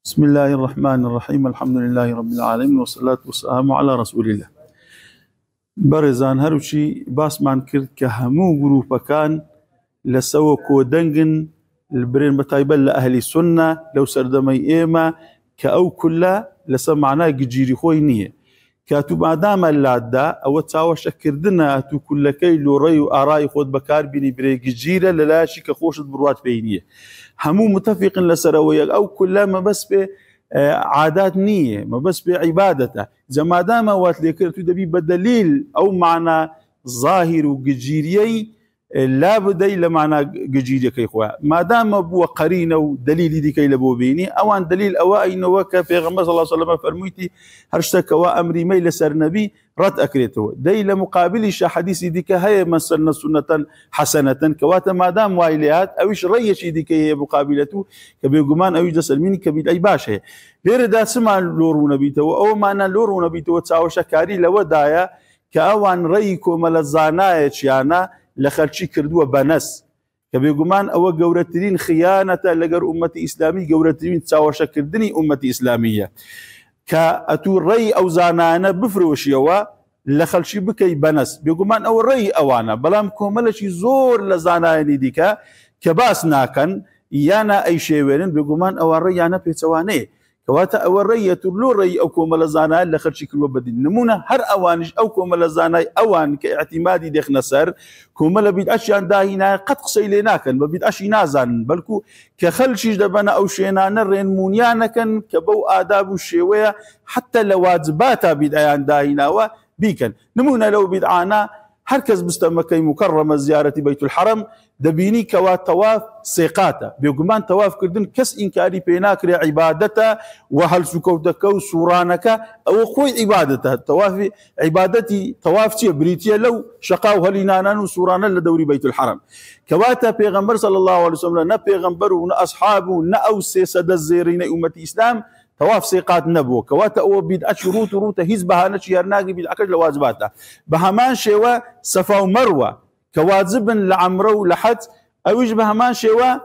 بسم الله الرحمن الرحيم الحمد لله رب العالمين والصلاة والسلام على رسول الله. برزان هروشي باسمان كرد كهمو جروبكان لسوا كودنجن البرين بتايبل لأهل السنة لو سردمي إيما كأو كلا لسمعنا جيري خوينية كاتو بعدام اللعدة أو تساوى شكردنا أتو كل كيلو ري وآراي خود بكار بيني بريق جيرة للاشي كخوشت بروات بينية همو متفق لسروية أو كلا ما بس عادات نية ما بس بعبادته إذا ما دام وات ليكرتو دبي بدليل أو معنى ظاهر وجيريي لا بدي لمعنى جيري كي إخوة ما دام بو قرينة ودليل دي كي لبو بيني أوان دليل أوائي نوكا في غمز صلى الله عليه وسلم فرميتي هرشتك وأمري ميل سر نبي رد أكريته دي لمقابل حديثي ديك هي مسلنا سنة حسنة كواتا ما دام وايليات أويش ريشي ديك هي مقابلته كبيقمان أويش دسل مني كبيد أي باشا لير دا سمع لورو نبيته أو معنى لورو نبيته تساوى شكاري لودايا كأوان ريكو ملزانايش يعني لخلشي كردوه بنس كبيقومان أو جورترين خيانة لجر أمتي إسلامي جورترين تساوى شكردني أمتي إسلامية كأتو الري أو زانانا بفروش يوا لخلشي بكي بنس بيقومان أو الري أوانا بلام كوملشي زور لزاناني ديكا كباس ناكن يانا أي شيء بيقومان أو الري أنا بيتواني كواتا أو الري ترلو ري أو كومل زاناي لخلشي كل بدي نمونا هر أوانش أو كومل زاناي أوان كاعتمادي ديخ نصر كومل بيد أشيان داهينا قد قصيلينا كان بيد أشي نازان بلكو كخلشي دبنا أو شينا نرين مونيانا كان كبو آداب الشيوية حتى لواجباتا بيد أيان داهينا وبيكن نمونا لو بيد عانا هركز مستمكي مكرمة زيارة بيت الحرم دبيني كوات تواف سيقاتا بيقومان تواف كردن كس إنكاري بيناكري عبادته وهل سكوتكو سورانك أو خوي عبادته تواف عبادتي توافتي بريتيا لو شقاو هلينانان وسورانا لدوري بيت الحرم كواتا بيغمبر صلى الله عليه وسلم نا بيغمبر ونا أصحابه نا أو سيسد الزيرين أمتي إسلام تواف سيقات نبوه كواتا أو بيد أشروط روتا هزبها نشي هرناقي بالعكس لواجباته بهمان شوا صفا ومروة كواجب لعمرو لحد أويج بهمان شوا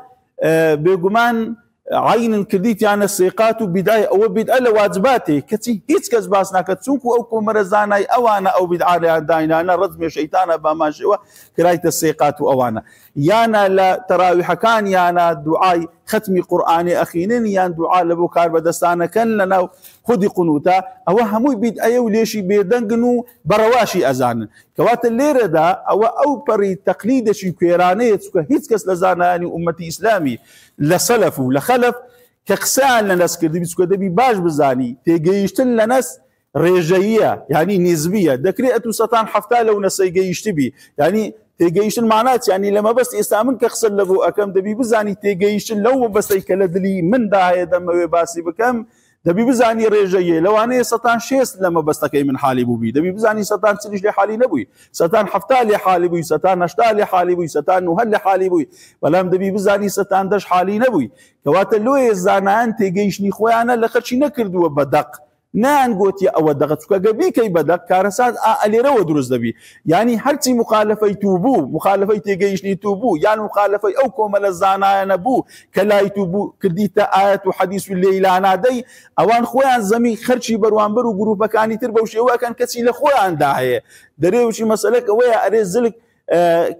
بيقومان عين كرديت يعني السيقات وبداية أو بدأ لواجباته كتي هيت كزباسنا كتسونكو أو كومرزاناي أوانا أو بدعاء داينا أنا رزم شيطانا بهمان شوا كراية السيقات أوانا يانا لا تراويح كان يانا دعاء ختم قرآني أخينين يان دعاء لبوكار بدستانا كان لنا خذي قنوتا أو هموي بيد أيو ليشي بيدنقنو برواشي أزانا كوات الليرة دا أو بري تقليد شي كيراني هيت كس لزاناني أمتي إسلامي لسلفو لخلف كقسان لناس كردي بسكو دبي باش بزاني تيجيشتن لناس ريجية يعني نسبية دكريئة ستان حفتة لو نسيجيشتبي يعني تيجيشن معنات يعني لما بس إسلامن كخسر لبو أكم دبي بزاني تيجيشن لو بس يكلدلي من داعي دم وباسي بكم دبي بزاني رجية لو أنا ستان شيس لما بس تكي من حالي بوبي دبي بزاني ستان سلش لحالي نبوي ستان حفتة لحالي بوي ستان نشتا لحالي بوي ستان نهل لحالي بوي بلام دبي بزاني ستان دش حالي نبوي كوات اللوي الزانان تيجيشني خويانا لخرشي نكردوا بدق نان قوتي أو دقتك قبي كي بدك كارسات اللي رو دروز دبي يعني هرتي مخالفة يتوبو مخالفة تيجيشني توبو يعني مخالفة أو كومل الزانا نبو كلا يتوبو كرديت آيات وحديث الليل أنا دي أوان خوان زمي خرشي بروان برو جروبا كاني تربوشي وكان كسي لخوان داعية دريوشي مسألة ويا أرزلك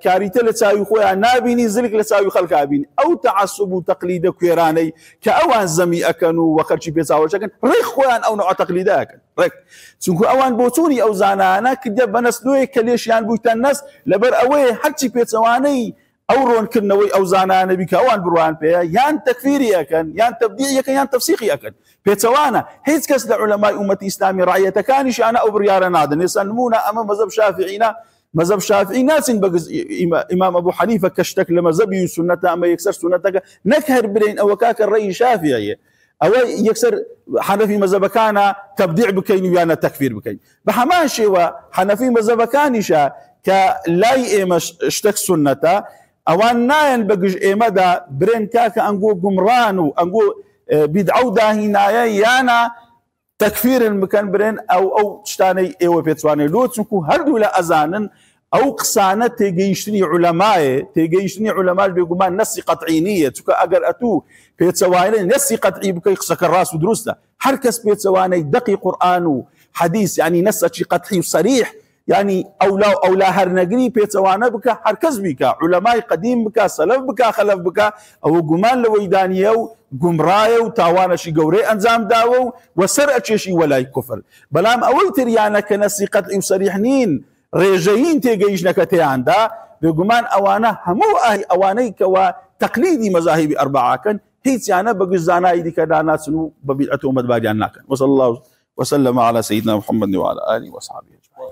كاريتا لتساوي خويا نابيني زلك لتساوي خلق ابيني او تعصب وتقليد كيراني كاوان زمي اكنوا وخرشي بيساوي شكن ريخ خويا او نوع تقليداك ريك سنكو اوان بوتوني او زانانا كدب نسلوي كليش يان بوتا الناس لبر اوي حتى بيتسواني اورون كنوي او زانانا بك اوان بروان بيا يان تكفيري اكن يان تبديعي اكن يان تفسيقي اكن بيتسوانا هيت كس لعلماء امتي اسلامي رعيه كانش انا او بريار نادن يسلمونا امام مذهب شافعينا مذهب شافعي ناس بجز إمام أبو حنيفة كشتك لمذهبي سنته أما يكسر سنتك نكهر برين أو كاك الرأي شافعي أو يكسر حنفي مذهب كان تبديع بكين ويانا تكفير بكين بحمان شيء حنفي مذهب كانشا كلاي إمش اشتك سنته أوان ناين بجز إمدا برين كاك أنجو جمرانو أنجو بدعو داهينا يانا تكفير المكان برين او تشتاني ايوه بيتسواني لو تسكو هردو لا ازانن ئەو قسانە تێگەیشتنی علەمایە، تێگەیشتنی علەماش بێگومان نەسی قەتعی نییە، چونکە ئەگەر ئەتوو پێچەوانەی نەسی قەتعی بکەی قسەکە ڕاست و دروستە. هەر کەس پێچەوانەی دەقی قورئان و حەدیث ینی نەسەکی قەتعی و سەریح ینی ئەولا هەرنەگری پێچەوانە بکە، هەر کەس بیکە، علەمای قەدیم بکە، سەلەف بکە، خەلەف بکە، ئەوە گومان لەوەی دانیە و گومڕایە و تاوانەشی گەورەی ئەنجام داوە و وەسەر ئەچێشی وەلای کوفر. بەڵام ئەوەی تریانە کە نەسی قەتعی و سەریح نین، ڕێژەیین تێگەیشتنەکە تێیاندا، بێگومان ئەوانە هەموو ئەوانەی کەوا تەقلیدی مەذاهیبی ئەربعاکەن هیچیانە بە گشت دیکەدا ناچن و بە بیدعەت و مەدباریان ناکەن. وصلى الله وسلم على سيدنا محمد وعلى آله وصحبه أجمعين.